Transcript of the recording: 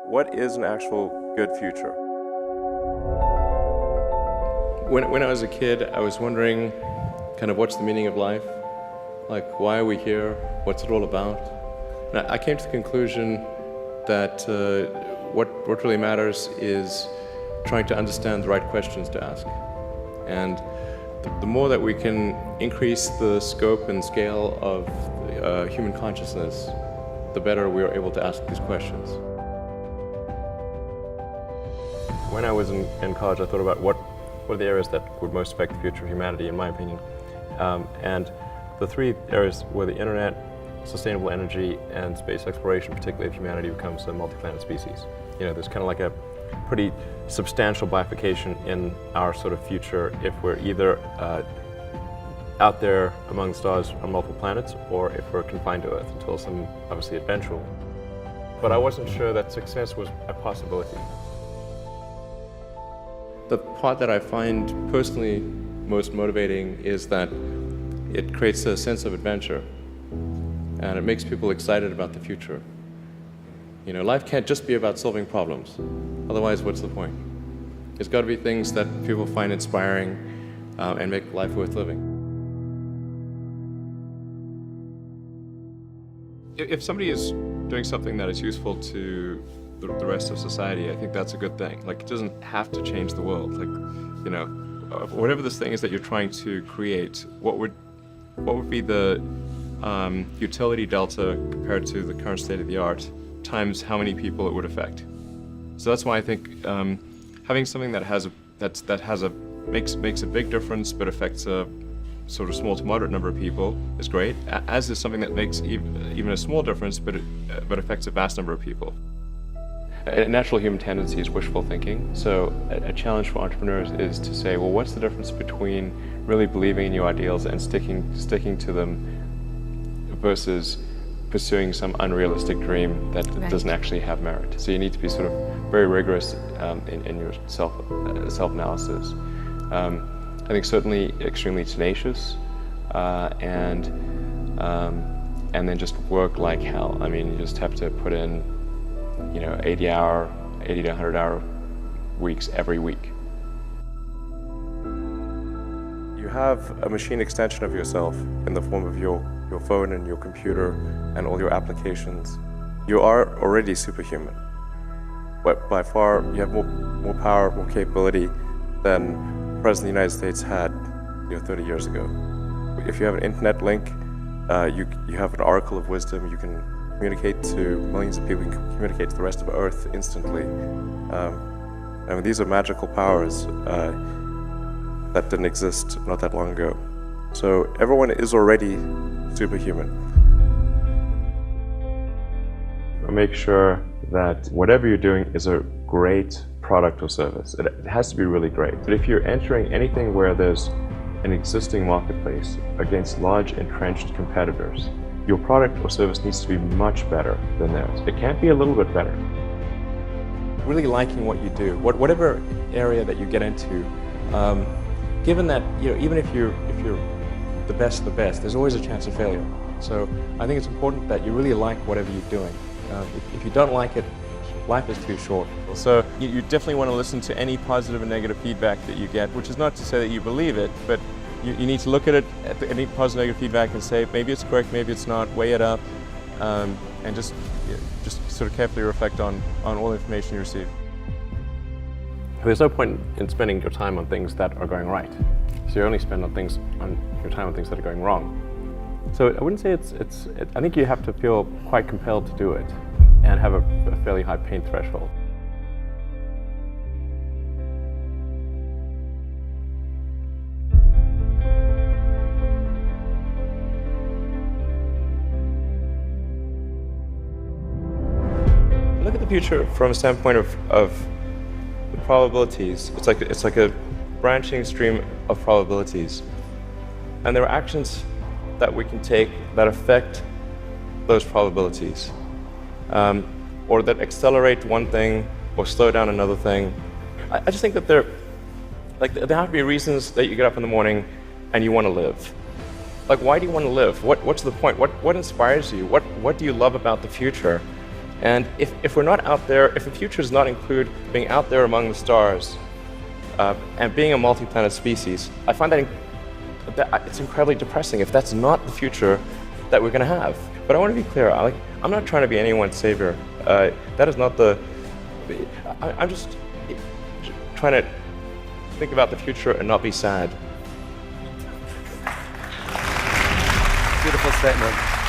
What is an actual good future? When I was a kid, I was wondering kind of what's the meaning of life? Like, why are we here? What's it all about? And I came to the conclusion that what really matters is trying to understand the right questions to ask. And the more that we can increase the scope and scale of human consciousness, the better we are able to ask these questions. When I was in college, I thought about what are the areas that would most affect the future of humanity, in my opinion. And the three areas were the internet, sustainable energy, and space exploration, particularly if humanity becomes a multi-planet species. You know, there's kind of like a pretty substantial bifurcation in our sort of future if we're either out there among the stars on multiple planets, or if we're confined to Earth until some, obviously, eventual. But I wasn't sure that success was a possibility. The part that I find personally most motivating is that it creates a sense of adventure, and it makes people excited about the future. You know, life can't just be about solving problems. Otherwise, what's the point? There's got to be things that people find inspiring and make life worth living. If somebody is doing something that is useful to the rest of society, I think that's a good thing. Like, it doesn't have to change the world. Like, you know, whatever this thing is that you're trying to create, what would be the utility delta compared to the current state of the art times how many people it would affect? So that's why I think having something that makes a big difference but affects a sort of small to moderate number of people is great, as is something that makes even a small difference but affects a vast number of people. A natural human tendency is wishful thinking, so a challenge for entrepreneurs is to say, well, what's the difference between really believing in your ideals and sticking to them versus pursuing some unrealistic dream that doesn't actually have merit? So you need to be sort of very rigorous in your self-analysis. I think certainly extremely tenacious, and then just work like hell. I mean, you just have to put in, you know, 80 to 100 hour weeks every week. You have a machine extension of yourself in the form of your phone and your computer and all your applications. You are already superhuman. But by far, you have more power, more capability than the President of the United States had 30 years ago. If you have an internet link, you have an oracle of wisdom. You can communicate to millions of people, you can communicate to the rest of Earth instantly. I mean, these are magical powers that didn't exist not that long ago. So everyone is already superhuman. Make sure that whatever you're doing is a great product or service. It has to be really great. But if you're entering anything where there's an existing marketplace against large entrenched competitors, your product or service needs to be much better than theirs. It can't be a little bit better. Really liking what you do, whatever area that you get into, given that, you know, even if you're the best of the best, there's always a chance of failure. So I think it's important that you really like whatever you're doing. If you don't like it, life is too short. So you definitely want to listen to any positive and negative feedback that you get, which is not to say that you believe it, but you need to look at it, at any positive and negative feedback, and say, maybe it's correct, maybe it's not, weigh it up, and just sort of carefully reflect on all the information you receive. There's no point in spending your time on things that are going right. So you only spend your time on things that are going wrong. So I wouldn't say I think you have to feel quite compelled to do it and have a fairly high pain threshold. Look at the future from a standpoint of the probabilities. It's like a branching stream of probabilities, and there are actions that we can take that affect those probabilities, or that accelerate one thing or slow down another thing. I just think that there have to be reasons that you get up in the morning and you want to live. Like, why do you want to live? What's the point? What inspires you? What do you love about the future? And if we're not out there, if the future does not include being out there among the stars and being a multi-planet species, I find that it's incredibly depressing if that's not the future that we're going to have. But I want to be clear, I'm not trying to be anyone's savior. That is not the... I'm just trying to think about the future and not be sad. Beautiful statement.